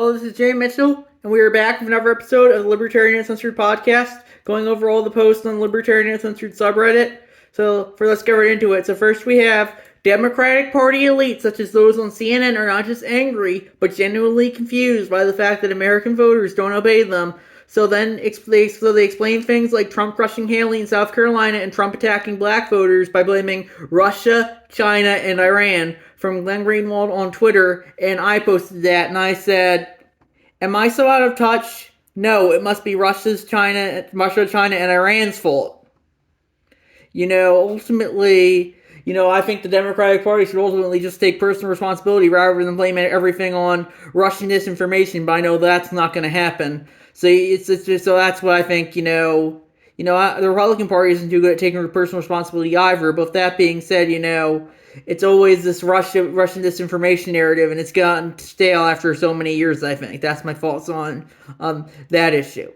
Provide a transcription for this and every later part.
Hello, this is Jay Mitchell, and we are back with another episode of the Libertarian Uncensored podcast, going over all the posts on the Libertarian Uncensored subreddit. Let's get right into it. So first we have Democratic Party elites, such as those on CNN, are not just angry, but genuinely confused by the fact that American voters don't obey them. So they explain things like Trump crushing Haley in South Carolina and Trump attacking black voters by blaming Russia, China, and Iran from Glenn Greenwald on Twitter, and I posted that, and I said, am I so out of touch? No, it must be Russia, China, and Iran's fault. Ultimately, I think the Democratic Party should ultimately just take personal responsibility rather than blame everything on Russian disinformation, but I know that's not going to happen. So that's what I think, the Republican Party isn't too good at taking personal responsibility either, but with that being said, it's always this Russian disinformation narrative, and it's gotten stale after so many years, I think. That's my thoughts on that issue.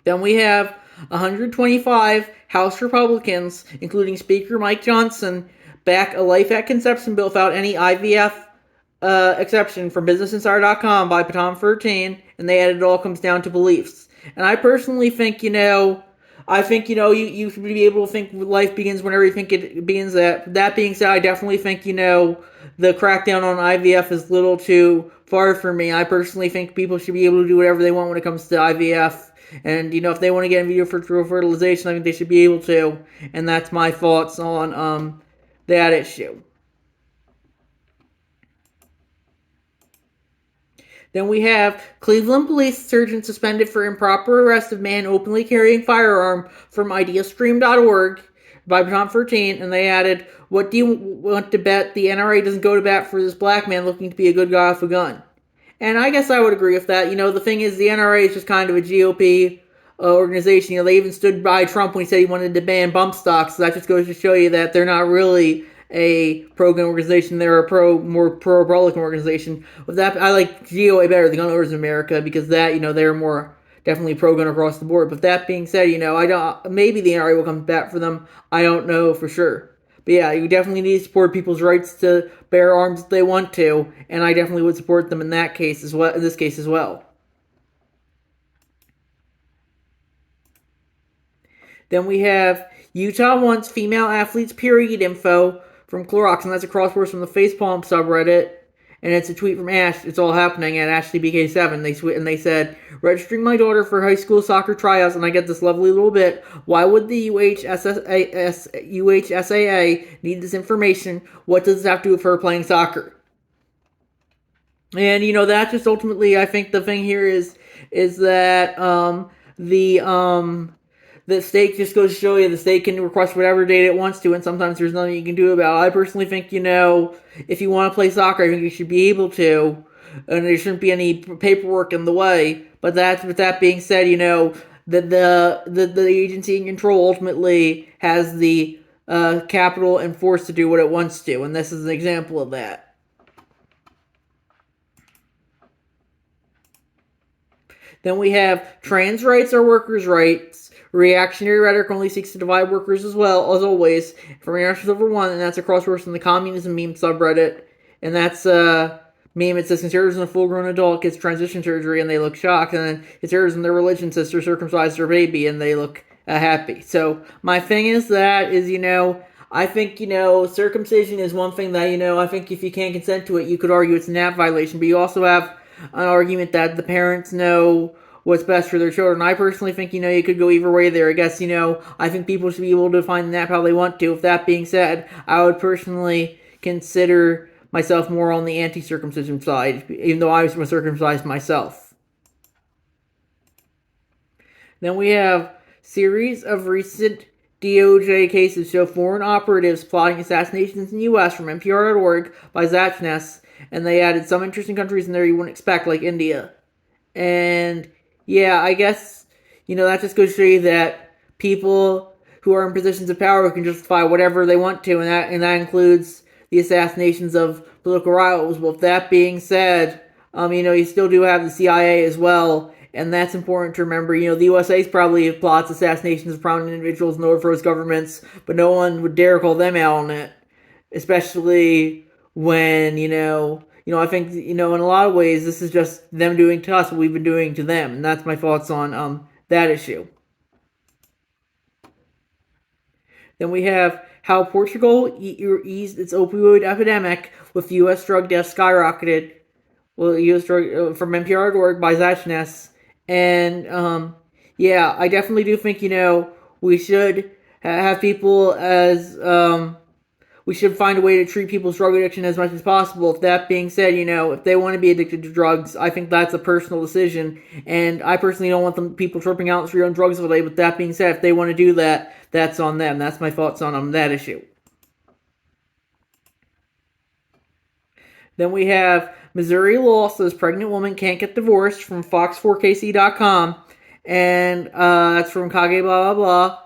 Then we have 125 House Republicans, including Speaker Mike Johnson, back a Life at Conception bill without any IVF exception from BusinessInsider.com by Tom 13, and they added it all comes down to beliefs. And I personally think, you should be able to think life begins whenever you think it begins. That being said, I definitely think, the crackdown on IVF is a little too far for me. I personally think people should be able to do whatever they want when it comes to IVF. And, if they want to get in vitro fertilization, I think they should be able to. And that's my thoughts on that issue. Then we have Cleveland police sergeant suspended for improper arrest of man openly carrying firearm from ideastream.org by Tom 13, and they added, what do you want to bet the NRA doesn't go to bat for this black man looking to be a good guy with a gun? And I guess I would agree with that. The thing is, the NRA is just kind of a GOP organization. They even stood by Trump when he said he wanted to ban bump stocks, so that just goes to show you that they're not really a pro-gun organization. They're a more pro-Republican organization. With that, I like GOA better, the Gun Owners of America, because that, they're more definitely pro-gun across the board. But that being said, maybe the NRA will come back for them. I don't know for sure. But yeah, you definitely need to support people's rights to bear arms if they want to, and I definitely would support them in this case as well. Then we have Utah wants female athletes period info from Clorox, and that's a crossword from the Facepalm subreddit, and it's a tweet from Ash. It's all happening at AshleyBK7. They said, registering my daughter for high school soccer tryouts, and I get this lovely little bit. Why would the UHSAA need this information? What does this have to do with her playing soccer? And that just ultimately, I think the thing here is that the state just goes to show you the state can request whatever data it wants to, and sometimes there's nothing you can do about it. I personally think, if you want to play soccer, I think you should be able to, and there shouldn't be any paperwork in the way. But with that being said, the agency in control ultimately has the capital and force to do what it wants to, and this is an example of that. Then we have trans rights are workers' rights. Reactionary rhetoric only seeks to divide workers as well, as always. From International Silver One, and that's a crossword from the communism meme subreddit. And that's a meme. It says, conservatives and a full-grown adult gets transition surgery and they look shocked. And then conservatives and their religion sister circumcise their baby and they look happy. So my thing is I think, circumcision is one thing that, I think if you can't consent to it, you could argue it's an app violation. But you also have an argument that the parents know what's best for their children. I personally think, you could go either way there. I guess, I think people should be able to find the app how they want to. With that being said, I would personally consider myself more on the anti-circumcision side, even though I was circumcised myself. Then we have series of recent DOJ cases show foreign operatives plotting assassinations in the U.S. from NPR.org by Zachness, and they added some interesting countries in there you wouldn't expect, like India. And yeah, I guess, that just goes to show you that people who are in positions of power can justify whatever they want to, and that includes the assassinations of political rivals. But with that being said, you still do have the CIA as well, and that's important to remember. The USA probably plots assassinations of prominent individuals and overthrows governments, but no one would dare call them out on it, especially when, I think, in a lot of ways, this is just them doing to us what we've been doing to them. And that's my thoughts on that issue. Then we have how Portugal eased its opioid epidemic with U.S. drug deaths skyrocketed. Well, U.S. drug from NPR.org by Zachness. And yeah, I definitely do think we should have people as we should find a way to treat people's drug addiction as much as possible. If that being said, if they want to be addicted to drugs, I think that's a personal decision. And I personally don't want people tripping out on the street on drugs all day. But that being said, if they want to do that, that's on them. That's my thoughts on that issue. Then we have Missouri law says pregnant woman can't get divorced from Fox4KC.com. And that's from Kage blah blah blah.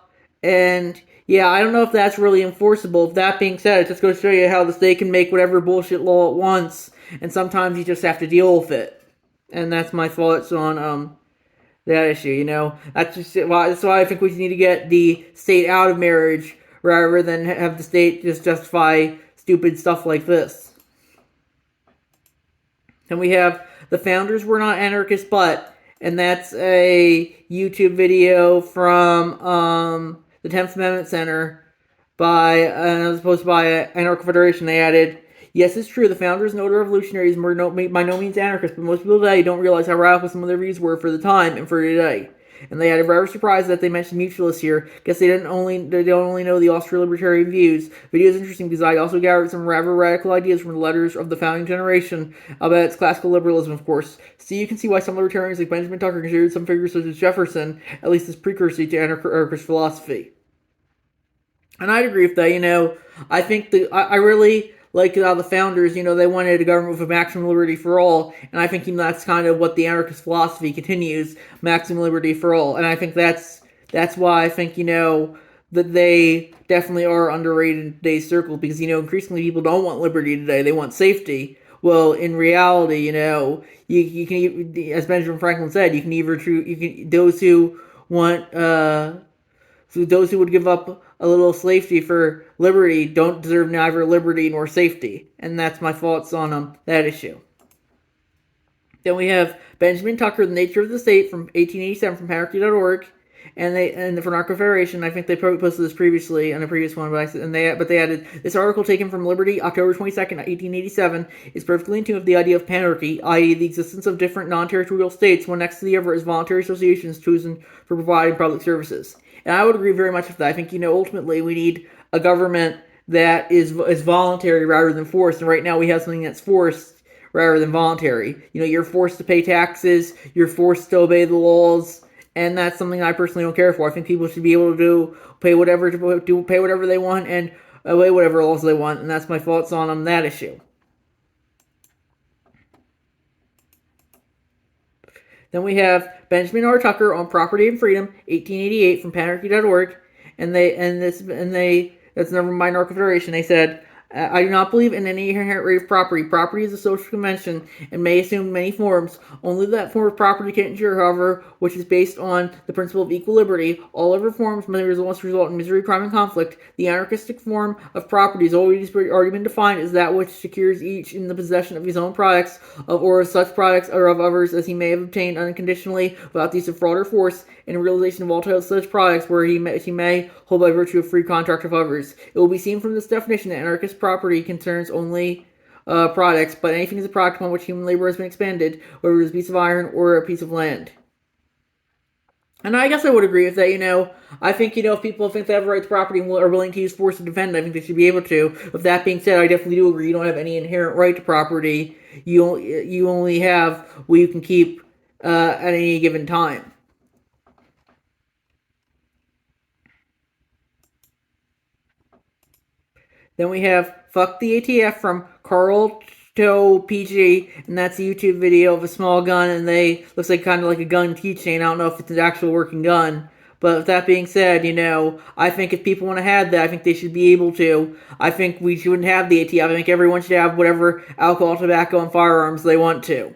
And yeah, I don't know if that's really enforceable. That being said, it just goes to show you how the state can make whatever bullshit law it wants, and sometimes you just have to deal with it. And that's my thoughts on that issue. That's why I think we need to get the state out of marriage rather than have the state just justify stupid stuff like this. Then we have the founders were not anarchists, and that's a YouTube video from the 10th Amendment Center was posted by Anarcho Federation. They added, yes, it's true, the founders and older revolutionaries were by no means anarchists, but most people today don't realize how radical some of their views were for the time and for today. And they added, rather surprised that they mentioned mutualists here. Guess they don't only know the Austro-libertarian views. Video is interesting because I also gathered some rather radical ideas from the letters of the founding generation about its classical liberalism, of course. So you can see why some libertarians like Benjamin Tucker considered some figures such as Jefferson, at least as precursor to anarchist philosophy. And I'd agree with that. I think I really like how the founders, they wanted a government with maximum liberty for all, and I think that's kind of what the anarchist philosophy continues, maximum liberty for all, and I think that's why I think, that they definitely are underrated in today's circle, because, increasingly people don't want liberty today, they want safety. Well, in reality, you can, as Benjamin Franklin said, you can those who want, so those who would give up a little safety for liberty don't deserve neither liberty nor safety. And that's my thoughts on that issue. Then we have Benjamin Tucker, The Nature of the State from 1887 from Anarchy.org. And the Anarcho Federation, I think they probably posted this previously on a previous one, but they added, this article taken from Liberty, October 22nd, 1887, is perfectly in tune with the idea of panarchy, i.e. the existence of different non-territorial states, one next to the other as voluntary associations chosen for providing public services. And I would agree very much with that. I think, ultimately we need a government that is voluntary rather than forced. And right now we have something that's forced rather than voluntary. You're forced to pay taxes, you're forced to obey the laws, and that's something I personally don't care for. I think people should be able to pay whatever they want and obey whatever laws they want. And that's my thoughts on that issue. Then we have Benjamin R. Tucker on Property and Freedom, 1888, from Panarchy.org, and that's never mind Anarcho Federation. They said, I do not believe in any inherent right of property. Property is a social convention and may assume many forms. Only that form of property can endure, however, which is based on the principle of equal liberty. All other forms must result in misery, crime, and conflict. The anarchistic form of property has already been defined as that which secures each in the possession of his own products, or such products or of others as he may have obtained unconditionally without the use of fraud or force, in realization of all such products where he may hold by virtue of free contract of others. It will be seen from this definition that anarchist property concerns only products, but anything is a product upon which human labor has been expended, whether it is a piece of iron or a piece of land. And I guess I would agree with that. I think, if people think they have a right to property and are willing to use force to defend it, I think they should be able to. With that being said, I definitely do agree you don't have any inherent right to property. You only have what you can keep at any given time. Then we have Fuck the ATF from Carl To PG, and that's a YouTube video of a small gun, and looks like kind of like a gun keychain. I don't know if it's an actual working gun. But with that being said, I think if people want to have that, I think they should be able to. I think we shouldn't have the ATF. I think everyone should have whatever alcohol, tobacco, and firearms they want to.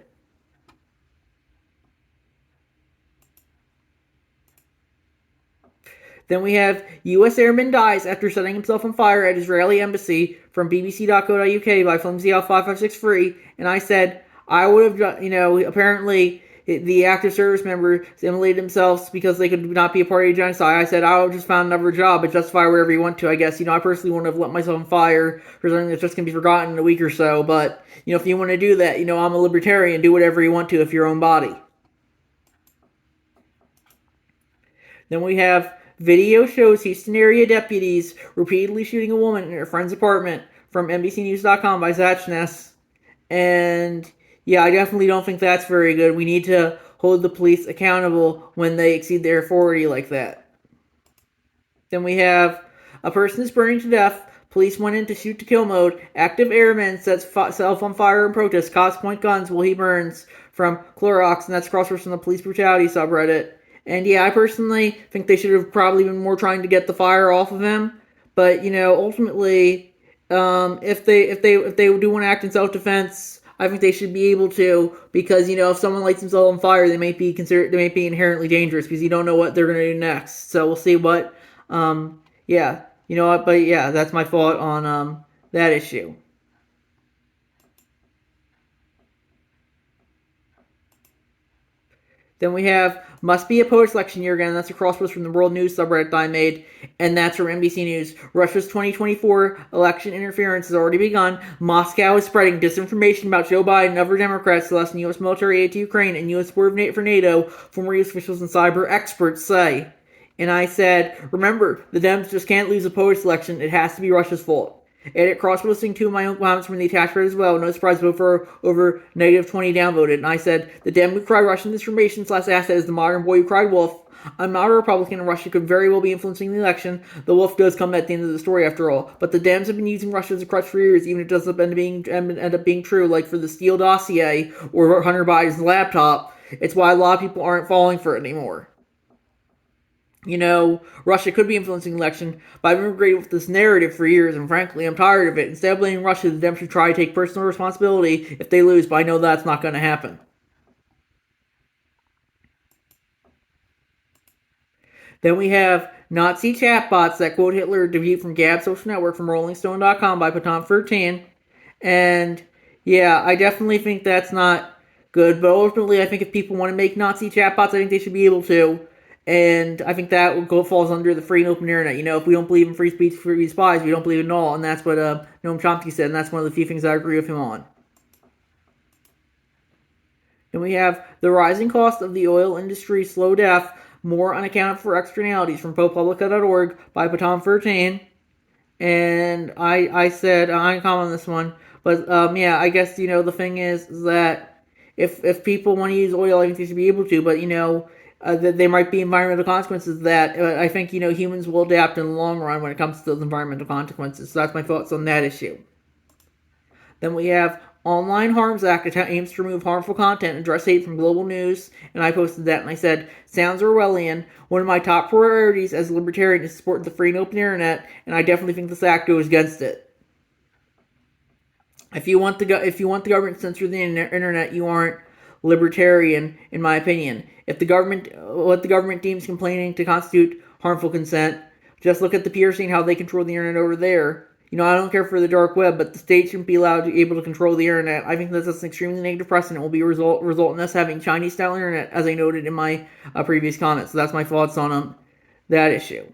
Then we have U.S. airman dies after setting himself on fire at Israeli embassy from bbc.co.uk by flimsy L5563. And I said, I would have, apparently the active service member immolated themselves because they could not be a party to genocide. I said, I would have just found another job, but justify wherever you want to, I guess. I personally wouldn't have let myself on fire for something that's just going to be forgotten in a week or so. But, if you want to do that, I'm a libertarian. Do whatever you want to if your own body. Then we have video shows Houston area deputies repeatedly shooting a woman in her friend's apartment from NBCNews.com by Zachness. And yeah, I definitely don't think that's very good. We need to hold the police accountable when they exceed their authority like that. Then we have a person is burning to death. Police went into shoot to kill mode. Active airman sets self on fire in protest. Cops point guns while he burns from Clorox. And that's crosswords from the police brutality subreddit. And yeah, I personally think they should have probably been more trying to get the fire off of him. But ultimately, if they do want to act in self-defense, I think they should be able to, because if someone lights themselves on fire, they may be inherently dangerous because you don't know what they're going to do next. So we'll see what. But yeah, that's my thought on that issue. Then we have must be a post-election year again. That's a crosspost from the World News subreddit that I made, and that's from NBC News. Russia's 2024 election interference has already begun. Moscow is spreading disinformation about Joe Biden and other Democrats to lessen U.S. military aid to Ukraine and U.S. support for NATO, former U.S. officials and cyber experts say. And I said, remember, the Dems just can't lose a post-election. It has to be Russia's fault. Edit cross-posting two of my own comments from the attached thread as well. No surprise, vote for over -20 downvoted. And I said, the Dem who cried Russian disinformation / asset is the modern boy who cried wolf. I'm not a Republican, and Russia could very well be influencing the election. The wolf does come at the end of the story, after all. But the Dems have been using Russia as a crutch for years, even if it doesn't end up being true, like for the Steele dossier or Hunter Biden's laptop. It's why a lot of people aren't falling for it anymore. Russia could be influencing the election, but I've been agreed with this narrative for years, and frankly, I'm tired of it. Instead of blaming Russia, the Dems should try to take personal responsibility if they lose, but I know that's not going to happen. Then we have Nazi chatbots that quote Hitler, debuted from Gab Social Network from RollingStone.com by Paton13. And yeah, I definitely think that's not good, but ultimately, I think if people want to make Nazi chatbots, I think they should be able to. And I think that falls under the free and open internet. If we don't believe in free speech, free spies, we don't believe in all. And that's what Noam Chomsky said, and that's one of the few things I agree with him on. Then we have the rising cost of the oil industry slow death, more unaccounted for externalities from ProPublica.org by Paton13. And I said, I comment on this one. But yeah, I guess, the thing is that if people want to use oil, I think they should be able to. But, that there might be environmental consequences that I think, humans will adapt in the long run when it comes to those environmental consequences. So that's my thoughts on that issue. Then we have Online Harms Act aims to remove harmful content and address hate from global news. And I posted that and I said, sounds Orwellian. One of my top priorities as a libertarian is to support the free and open internet, and I definitely think this act goes against it. If you want the government to censor the internet, you aren't libertarian, in my opinion. If what the government deems complaining to constitute harmful consent, just look at the PRC and how they control the internet over there. I don't care for the dark web, but the state shouldn't be allowed to be able to control the internet. I think that's an extremely negative precedent. It will be result in us having Chinese-style internet, as I noted in my previous comments. So that's my thoughts on that issue.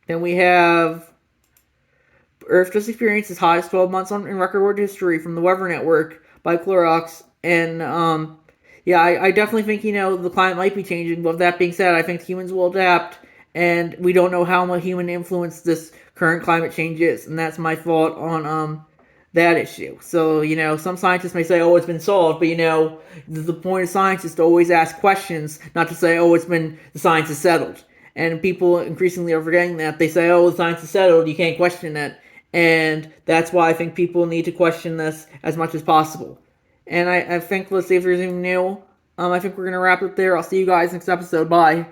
Then we have Earth just experienced its hottest 12 months in record history from the Weather Network by Clorox. And yeah, I definitely think, the climate might be changing. But with that being said, I think humans will adapt. And we don't know how much human influence this current climate change is. And that's my thought on that issue. So, some scientists may say, it's been solved. But, the point of science is to always ask questions, not to say, the science is settled. And people increasingly are forgetting that. They say, the science is settled, you can't question it. And that's why I think people need to question this as much as possible. And I think, let's see if there's anything new. I think we're going to wrap it there. I'll see you guys next episode. Bye.